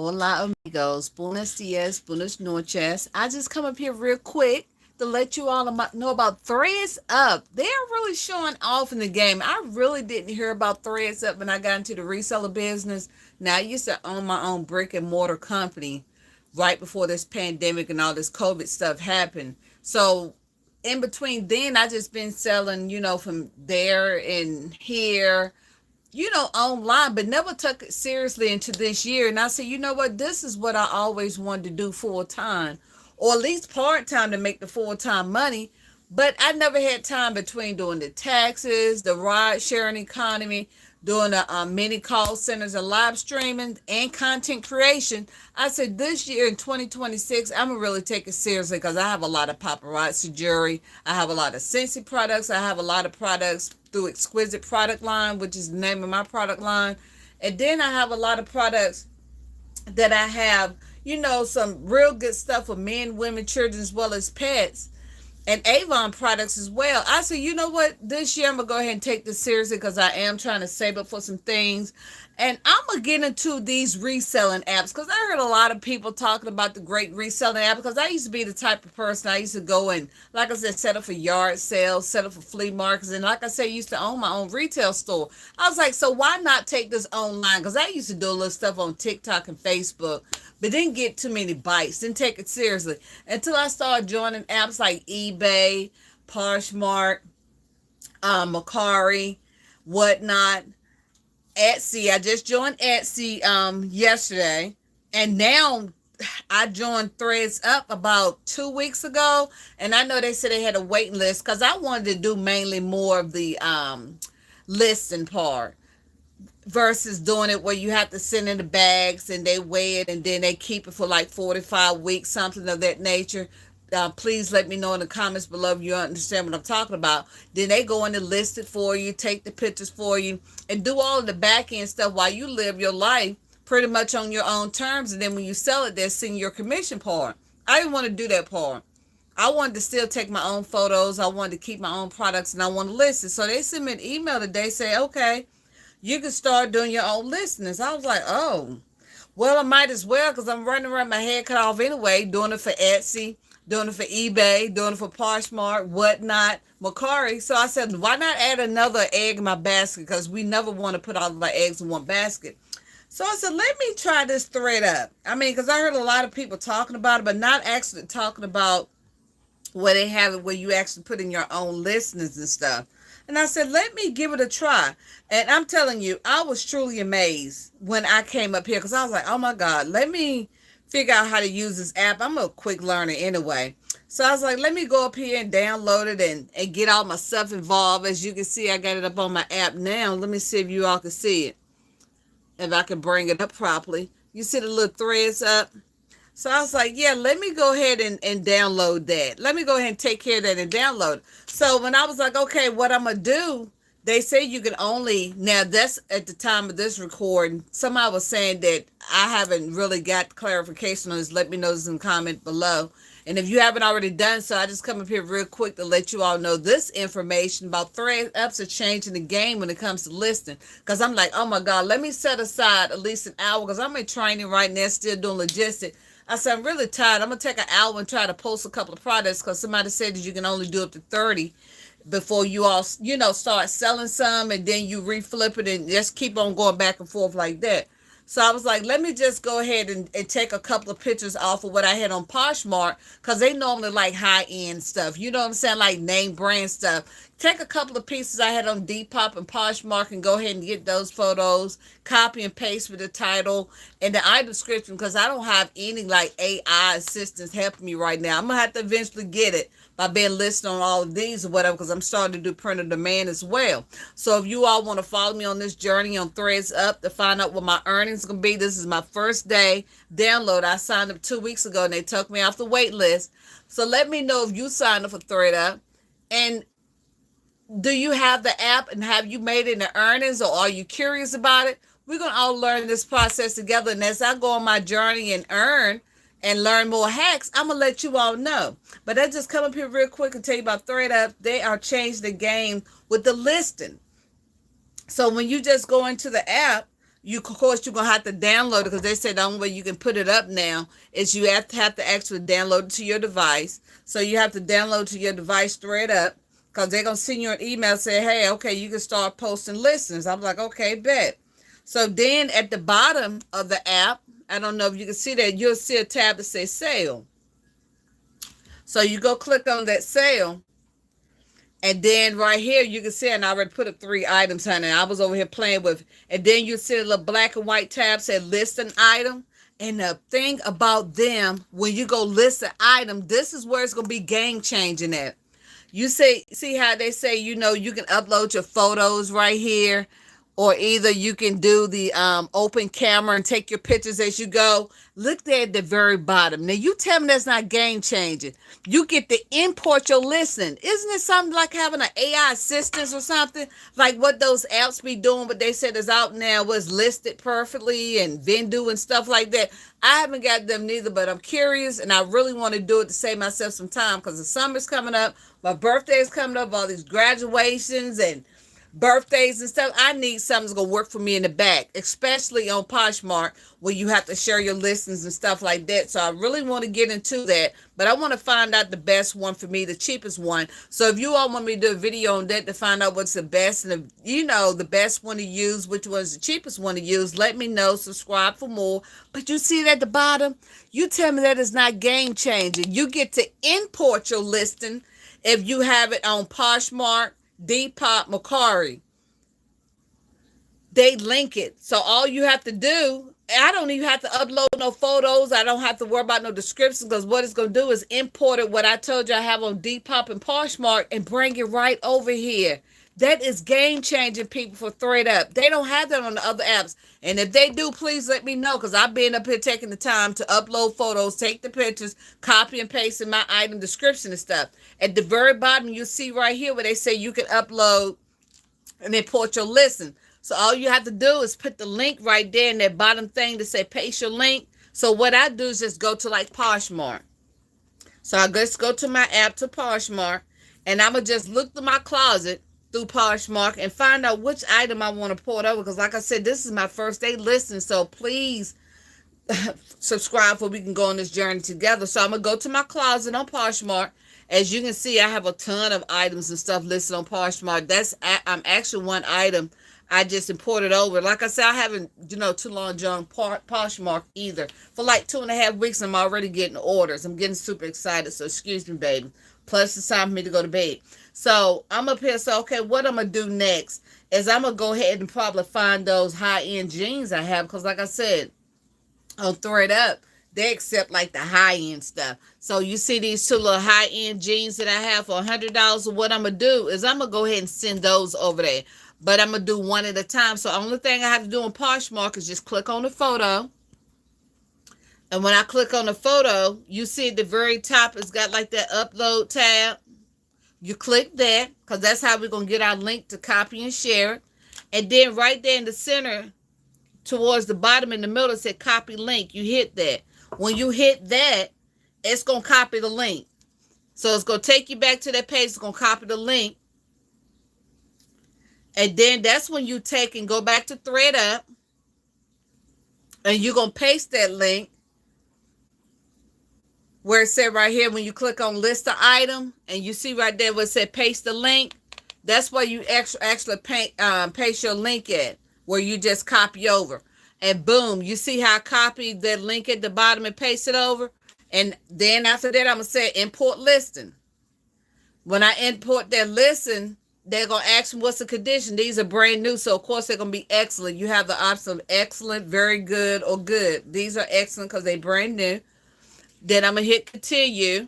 Hola amigos, buenos dias, buenas noches. I just come up here real quick to let you all know about Threads Up. They're really showing off in the game. I really didn't hear about Threads Up when I got into the reseller business. Now I used to own my own brick and mortar company right before this pandemic and all this COVID stuff happened. So in between then I just been selling, from there and here, online, but never took it seriously into this year. And I said, you know what? This is what I always wanted to do full time, or at least part time to make the full time money. But I never had time between doing the taxes, the ride sharing economy, doing the mini call centers and live streaming and content creation. I said this year in 2026, I'm going to really take it seriously because I have a lot of paparazzi jewelry. I have a lot of Scentsy products. I have a lot of products through Exquisite product line, which is the name of my product line. And then I have a lot of products that I have, some real good stuff for men, women, children, as well as pets, and Avon products as well. I said, you know what? This year I'm going to go ahead and take this seriously because I am trying to save up for some things. And I'm going to get into these reselling apps because I heard a lot of people talking about the great reselling app, because I used to be the type of person, I used to go and, like I said, set up for yard sales, set up for flea markets. And like I said, I used to own my own retail store. I was like, so why not take this online? Because I used to do a little stuff on TikTok and Facebook, but didn't get too many bites, didn't take it seriously until I started joining apps like eBay, Poshmark, Mercari, whatnot, Etsy. I just joined Etsy yesterday, and now I joined Threads Up about 2 weeks ago, and I know they said they had a waiting list because I wanted to do mainly more of the listing part versus doing it where you have to send in the bags and they weigh it and then they keep it for like 45 weeks, something of that nature. Please let me know in the comments below if you understand what I'm talking about. Then they go in and list it for you, take the pictures for you, and do all of the back end stuff while you live your life pretty much on your own terms. And then when you sell it, they're seeing your commission part. I didn't want to do that part. I wanted to still take my own photos. I wanted to keep my own products, and I want to list it. So they sent me an email today saying, okay, you can start doing your own listings. I was like, oh, well, I might as well, because I'm running around my head cut off anyway, doing it for Etsy, doing it for eBay, doing it for Poshmark, whatnot, Mercari. So I said, why not add another egg in my basket? Because we never want to put all of our eggs in one basket. So I said, let me try this Thread Up. I mean, because I heard a lot of people talking about it, but not actually talking about where they have it, where you actually put in your own listings and stuff. And I said, let me give it a try. And I'm telling you, I was truly amazed when I came up here, because I was like, oh my God, let me figure out how to use this app. I'm a quick learner anyway. So I was like, let me go up here and download it and get all my stuff involved. As you can see, I got it up on my app now. Let me see if you all can see it, if I can bring it up properly. You see the little threads up? So I was like, yeah, let me go ahead and download that. Let me go ahead and take care of that and download it. So when I was like, okay, what I'm going to do, they say you can only, now that's at the time of this recording, somebody was saying that I haven't really got clarification on this. Let me know this in the comment below. And if you haven't already done so, I just come up here real quick to let you all know this information about ThreadUps are changing the game when it comes to listing. Because I'm like, oh my God, let me set aside at least an hour, because I'm in training right now, still doing logistics. I said, I'm really tired. I'm going to take an hour and try to post a couple of products, because somebody said that you can only do up to 30 before you all, start selling some, and then you reflip it and just keep on going back and forth like that. So I was like, let me just go ahead and take a couple of pictures off of what I had on Poshmark, because they normally like high-end stuff. You know what I'm saying? Like name brand stuff. Take a couple of pieces I had on Depop and Poshmark and go ahead and get those photos, copy and paste with the title and the item description, because I don't have any like AI assistants helping me right now. I'm going to have to eventually get it by being listed on all of these or whatever, because I'm starting to do print on demand as well. So if you all want to follow me on this journey on Threads Up to find out what my earnings are going to be, this is my first day download. I signed up 2 weeks ago and they took me off the wait list. So let me know if you signed up for ThreadUp, and do you have the app, and have you made it in the earnings, or are you curious about it? We're going to all learn this process together. And as I go on my journey and earn and learn more hacks, I'm going to let you all know. But I just come up here real quick and tell you about ThreadUp. They are changing the game with the listing. So when you just go into the app, You, of course, you're gonna have to download it because they said the only way you can put it up now is you have to actually download it to your device. So you have to download to your device ThreadUp because they're gonna send you an email saying, hey, okay, you can start posting listings. I'm like, okay, bet. So then at the bottom of the app, I don't know if you can see that, you'll see a tab that says sale. So you go click on that sale. And then right here, you can see, and I already put up 3 items, honey. I was over here playing with, and then you see a little black and white tab said list an item. And the thing about them, when you go list an item, this is where it's going to be game changing at. You see how they say, you know, you can upload your photos right here, or either you can do the open camera and take your pictures as you go. Look there at the very bottom. Now, you tell me that's not game changing. You get to import your listing. Isn't it something like having an AI assistant or something? Like what those apps be doing, but they said is out now, was listed perfectly and Vendu and stuff like that. I haven't got them neither, but I'm curious and I really want to do it to save myself some time because the summer's coming up. My birthday is coming up, all these graduations and birthdays and stuff. I need something that's gonna work for me in the back, especially on Poshmark where you have to share your listings and stuff like that. So I really want to get into that, but I want to find out the best one for me, the cheapest one. So if you all want me to do a video on that to find out what's the best and the best one to use, which was the cheapest one to use, let me know. Subscribe for more. But you see it at the bottom, you tell me that is not game changing. You get to import your listing if you have it on Poshmark, Depop, Mercari. They link it. So all you have to do, I don't even have to upload no photos. I don't have to worry about no descriptions because what it's going to do is import it, what I told you I have on Depop and Poshmark, and bring it right over here. That is game changing, people, for ThreadUp. They don't have that on the other apps. And if they do, please let me know because I've been up here taking the time to upload photos, take the pictures, copy and paste in my item description and stuff. At the very bottom, you see right here where they say you can upload and import your listing. So all you have to do is put the link right there in that bottom thing to say paste your link. So what I do is just go to like Poshmark. So I just go to my app to Poshmark and I'm going to just look through my closet through Poshmark and find out which item I want to port over. Because like I said, this is my first day listing. So please subscribe so we can go on this journey together. So I'm going to go to my closet on Poshmark. As you can see, I have a ton of items and stuff listed on Poshmark. I'm actually one item I just imported over. Like I said, I haven't, too long John Poshmark either. For like 2.5 weeks, I'm already getting orders. I'm getting super excited. So excuse me, baby. Plus it's time for me to go to bed. So I'm up here. So, okay, what I'm going to do next is I'm going to go ahead and probably find those high-end jeans I have. Because like I said, on ThreadUp, they accept like the high-end stuff. So you see these 2 little high-end jeans that I have for $100. So what I'm going to do is I'm going to go ahead and send those over there. But I'm going to do one at a time. So the only thing I have to do on Poshmark is just click on the photo. And when I click on the photo, you see at the very top, it's got like that upload tab. You click that because that's how we're going to get our link to copy and share it. And then right there in the center, towards the bottom in the middle, it said copy link. You hit that. When you hit that, it's going to copy the link. So it's going to take you back to that page. It's going to copy the link. And then that's when you take and go back to ThreadUp. And you're going to paste that link where it said right here, when you click on list the item, and you see right there where it said paste the link, that's where you actually paste your link at, where you just copy over. And boom, you see how I copied that link at the bottom and paste it over? And then after that, I'm going to say import listing. When I import that listing, they're going to ask me what's the condition. These are brand new, so of course they're going to be excellent. You have the option of excellent, very good, or good. These are excellent because they're brand new. Then I'm going to hit continue.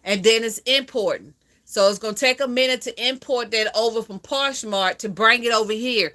And then it's importing. So it's going to take a minute to import that over from Poshmark to bring it over here.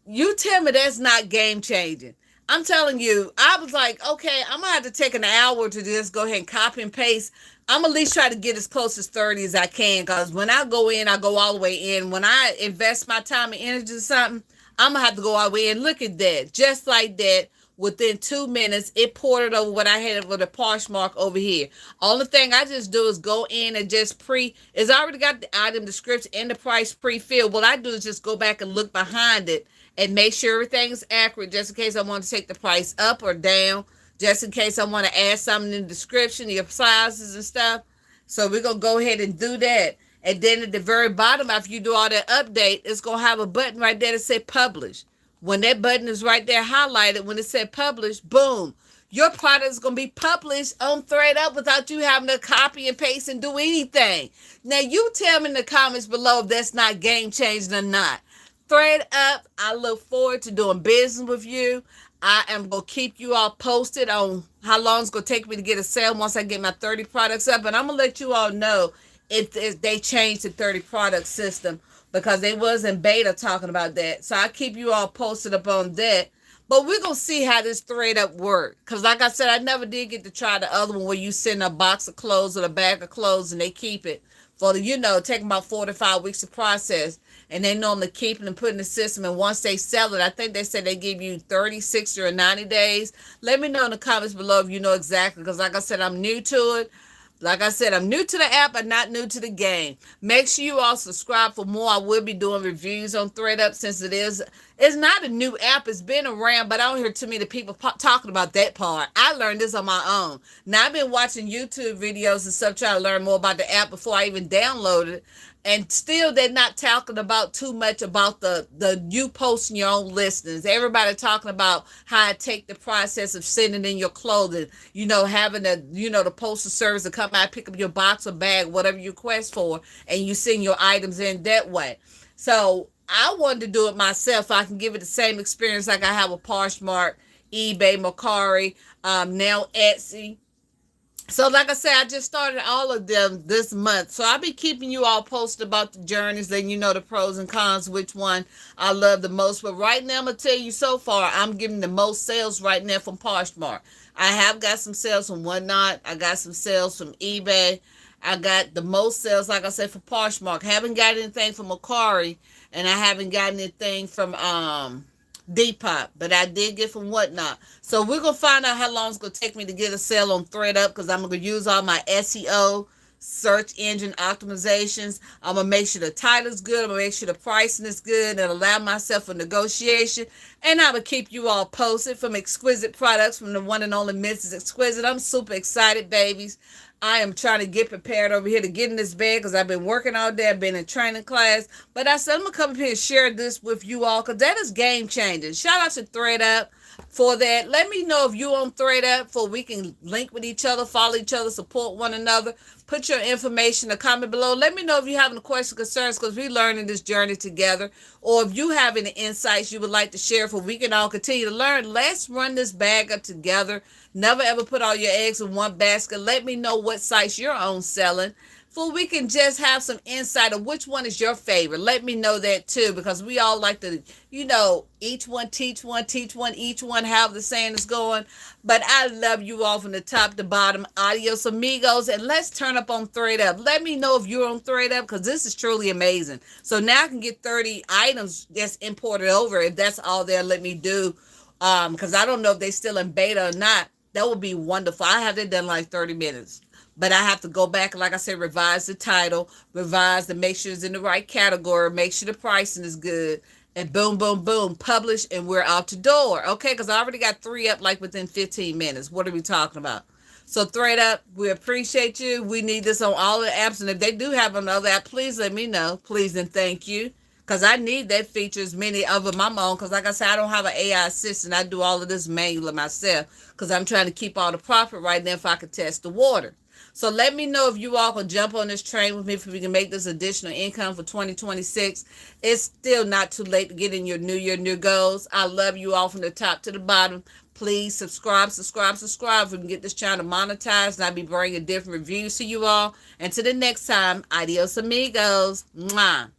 You tell me that's not game changing. I'm telling you, I was like, okay, I'm going to have to take an hour to just go ahead and copy and paste. I'm at least try to get as close as 30 as I can, because when I go in, I go all the way in. When I invest my time and energy in something, I'm going to have to go all the way in. Look at that. Just like that, within 2 minutes, it ported over what I had over the Poshmark over here. Only thing I just do is go in and just it's already got the item description and the price pre-filled. What I do is just go back and look behind it and make sure everything's accurate, just in case I want to take the price up or down, just in case I want to add something in the description, your sizes and stuff. So we're going to go ahead and do that. And then at the very bottom, after you do all that update, it's going to have a button right there that says publish. When that button is right there highlighted, when it said publish, boom, your product is going to be published on ThreadUp without you having to copy and paste and do anything. Now, you tell me in the comments below if that's not game changing or not. ThreadUp, I look forward to doing business with you. I am going to keep you all posted on how long it's going to take me to get a sale once I get my 30 products up. And I'm going to let you all know if they changed the 30 product system, because they was in beta talking about that. So I keep you all posted up on that. But we're going to see how this ThreadUp works. Because like I said, I never did get to try the other one where you send a box of clothes or a bag of clothes and they keep it for the, take about 4 to 5 weeks to process. And they normally keep it and put it in the system. And once they sell it, I think they said they give you 30, 60, or 90 days. Let me know in the comments below if you know exactly. Because like I said, I'm new to it. Like I said, I'm new to the app, but not new to the game. Make sure you all subscribe for more. I will be doing reviews on ThreadUp since it's not a new app. It's been around, but I don't hear too many people talking about that part. I learned this on my own. Now, I've been watching YouTube videos and stuff trying to learn more about the app before I even downloaded it. And still, they're not talking about too much about the you posting your own listings. Everybody talking about how it take the process of sending in your clothing, having the postal service to come out, pick up your box or bag, whatever you request for, and you send your items in that way. So I wanted to do it myself so I can give it the same experience like I have with Poshmark, eBay, Mercari, now Etsy. So like I said, I just started all of them this month. So I'll be keeping you all posted about the journeys, letting you know the pros and cons, which one I love the most. But right now, I'm going to tell you so far, I'm getting the most sales right now from Poshmark. I have got some sales from Whatnot. I got some sales from eBay. I got the most sales, like I said, for Poshmark. Haven't got anything from Mercari, and I haven't got anything from Depop, but I did get from Whatnot. So we're going to find out how long it's going to take me to get a sale on ThreadUp, because I'm going to use all my SEO, search engine optimizations. I'm going to make sure the title's good. I'm going to make sure the pricing is good and allow myself a negotiation. And I will keep you all posted from Exquisite products from the one and only Mrs. Exquisite. I'm super excited, babies. I am trying to get prepared over here to get in this bed because I've been working all day. I've been in training class. But I said, I'm going to come up here and share this with you all because that is game changing. Shout out to ThreadUp for that. Let me know if you're on ThreadUp so we can link with each other, follow each other, support one another. Put your information in the comment below. Let me know if you have any questions, concerns, because we're learning this journey together. Or if you have any insights you would like to share for we can all continue to learn. Let's run this bag up together. Never ever put all your eggs in one basket. Let me know what sites you're on selling, for we can just have some insight of which one is your favorite. Let me know that too, because we all like to, each one, teach one, each one, how the saying is going. But I love you all from the top to bottom. Adios, amigos. And let's turn up on ThreadUp. Let me know if you're on ThreadUp, because this is truly amazing. So now I can get 30 items that's imported over, if that's all they'll let me do. Because I don't know if they're still in beta or not. That would be wonderful. I have that done like 30 minutes. But I have to go back, like I said, revise the title, revise to make sure it's in the right category, make sure the pricing is good, and boom, boom, boom, publish, and we're out the door. Okay, because I already got 3 up like within 15 minutes. What are we talking about? So ThreadUp, we appreciate you. We need this on all the apps. And if they do have another app, please let me know. Please and thank you. Because I need that feature as many of them I'm on. Because like I said, I don't have an AI assistant. I do all of this manually myself. Because I'm trying to keep all the profit right now if I could test the water. So let me know if you all can jump on this train with me, if we can make this additional income for 2026. It's still not too late to get in your new year, new goals. I love you all from the top to the bottom. Please subscribe. If we can get this channel monetized, and I'll be bringing different reviews to you all. And to the next time, adios amigos. Mwah.